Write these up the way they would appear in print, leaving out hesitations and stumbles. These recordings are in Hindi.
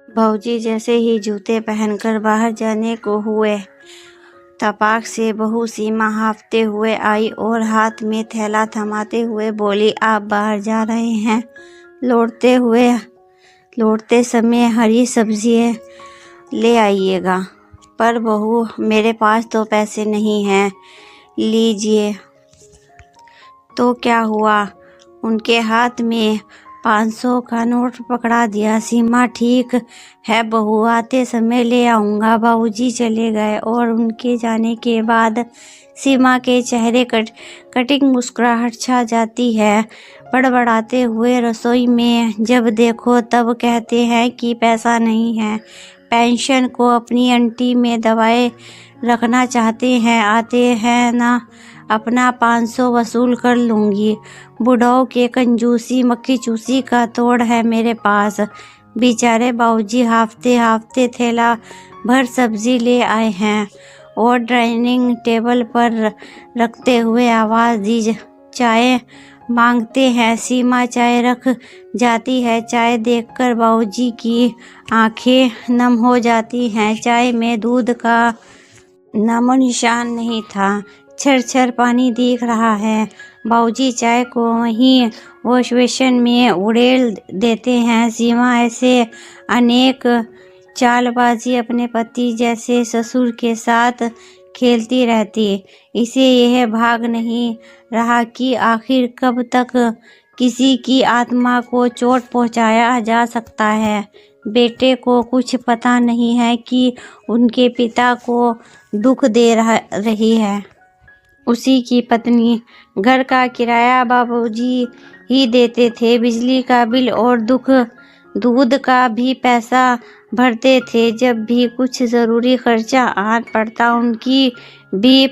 भौजी जैसे ही जूते पहनकर बाहर जाने को हुए, तपाक से बहू सीमा हांफते हुए आई और हाथ में थैला थमाते हुए बोली, आप बाहर जा रहे हैं? लौटते समय हरी सब्जियां ले आइएगा। पर बहू, मेरे पास तो पैसे नहीं हैं। लीजिए। तो क्या हुआ? उनके हाथ में 500 का नोट पकड़ा दिया। सीमा, ठीक है बहू, आते समय ले आऊँगा। बाबूजी चले गए और उनके जाने के बाद सीमा के चेहरे कटिंग मुस्कुराहट छा जाती है। बड़बड़ाते हुए रसोई में जब देखो तब कहते हैं कि पैसा नहीं है। पेंशन को अपनी अंटी में दबाए रखना चाहते हैं। आते हैं ना, अपना 500 वसूल कर लूँगी। बुढ़ाओं के कंजूसी मक्खी चूसी का तोड़ है मेरे पास। बेचारे बाबूजी हांफते हांफते थैला भर सब्जी ले आए हैं और डाइनिंग टेबल पर रखते हुए आवाज़ दी, चाय मांगते हैं। सीमा चाय रख जाती है। चाय देखकर बाबूजी की आंखें नम हो जाती हैं। चाय में दूध का नामो निशान नहीं था। छर पानी दिख रहा है। बाबूजी चाय को वहीं वॉश बेसिन में उड़ेल देते हैं। सीमा ऐसे अनेक चालबाजी अपने पति जैसे ससुर के साथ खेलती रहती। इसे यह भाग नहीं रहा कि आखिर कब तक किसी की आत्मा को चोट पहुंचाया जा सकता है। बेटे को कुछ पता नहीं है कि उनके पिता को दुख दे रही है। उसी की पत्नी। घर का किराया बाबूजी ही देते थे। बिजली का बिल और दूध का भी पैसा भरते थे। जब भी कुछ ज़रूरी खर्चा आ पड़ता उनकी भी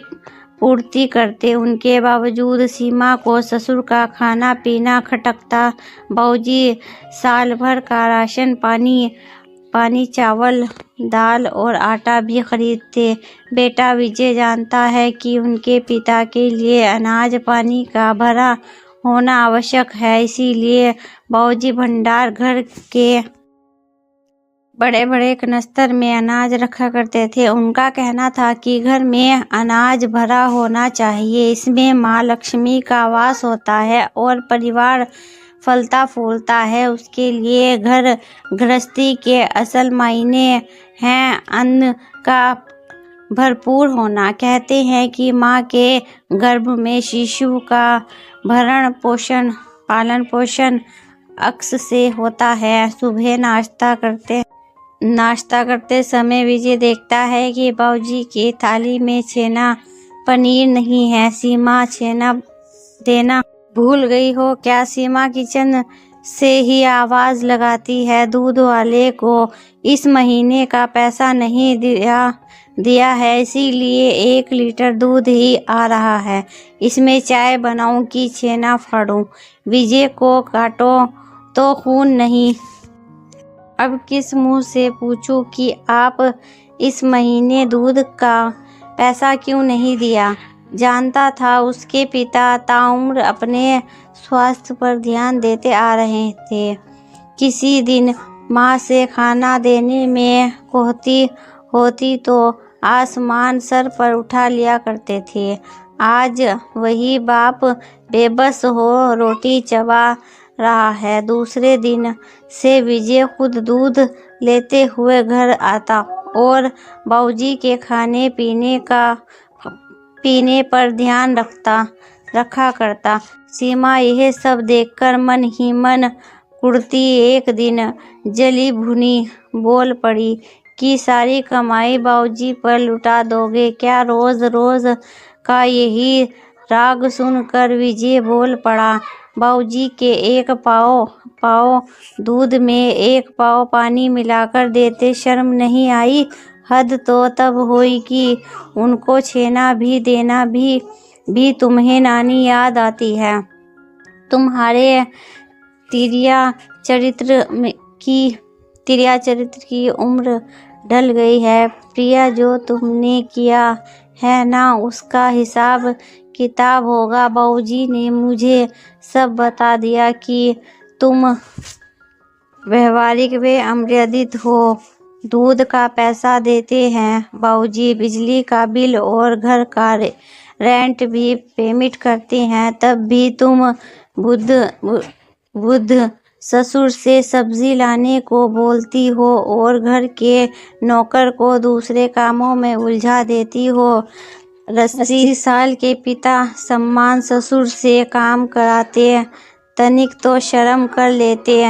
पूर्ति करते। उनके बावजूद सीमा को ससुर का खाना पीना खटकता। बाबूजी साल भर का राशन पानी चावल दाल और आटा भी खरीदते। बेटा विजय जानता है कि उनके पिता के लिए अनाज पानी का भरा होना आवश्यक है। इसीलिए बाबूजी भंडार घर के बड़े बड़े कनस्तर में अनाज रखा करते थे। उनका कहना था कि घर में अनाज भरा होना चाहिए। इसमें माँ लक्ष्मी का वास होता है और परिवार फलता फूलता है। उसके लिए घर गृहस्थी के असल मायने हैं अन्न का भरपूर होना। कहते हैं कि माँ के गर्भ में शिशु का पालन पोषण अक्स से होता है। सुबह नाश्ता करते समय विजय देखता है कि बाबूजी की थाली में छेना पनीर नहीं है। सीमा, छेना देना भूल गई हो क्या? सीमा किचन से ही आवाज़ लगाती है। दूध वाले को इस महीने का पैसा नहीं दिया है, इसीलिए 1 लीटर दूध ही आ रहा है। इसमें चाय बनाऊं कि छेना फाड़ूं? विजय को काटो तो खून नहीं। अब किस मुंह से पूछूं कि आप इस महीने दूध का पैसा क्यों नहीं दिया? जानता था उसके पिता ताउम्र अपने स्वास्थ्य पर ध्यान देते आ रहे थे। किसी दिन माँ से खाना देने में कोताही होती तो आसमान सर पर उठा लिया करते थे। आज वही बाप बेबस हो रोटी चबा रहा है। दूसरे दिन से विजय खुद दूध लेते हुए घर आता और बाबूजी के खाने पीने पर ध्यान रखा करता। सीमा यह सब देखकर मन ही मन कुढ़ती। एक दिन जली भुनी बोल पड़ी कि सारी कमाई बाबूजी पर लुटा दोगे क्या? रोज रोज का यही राग सुनकर विजय बोल पड़ा, बाबूजी के 1 पाव दूध में 1 पाव पानी मिलाकर देते शर्म नहीं आई? हद तो तब हुई कि उनको छेना भी देना भी तुम्हें नानी याद आती है। तुम्हारे तिरिया चरित्र की उम्र ढल गई है। प्रिया, जो तुमने किया है ना उसका हिसाब किताब होगा। बाबूजी ने मुझे सब बता दिया कि व्यवहारिक व अमर्यादित हो। दूध का पैसा देते हैं बाबूजी, बिजली का बिल और घर का रेंट भी पेमेंट करते हैं, तब भी तुम बुद्ध ससुर से सब्जी लाने को बोलती हो और घर के नौकर को दूसरे कामों में उलझा देती हो। 80 साल के पिता सम्मान ससुर से काम कराते, तनिक तो शर्म कर लेते।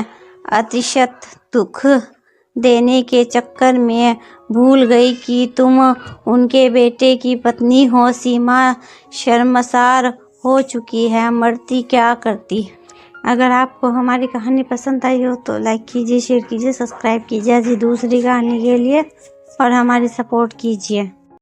अतिशत दुख देने के चक्कर में भूल गई कि तुम उनके बेटे की पत्नी हो। सीमा शर्मसार हो चुकी है, मरती क्या करती। अगर आपको हमारी कहानी पसंद आई हो तो लाइक कीजिए, शेयर कीजिए, सब्सक्राइब कीजिए जी दूसरी कहानी के लिए और हमारी सपोर्ट कीजिए।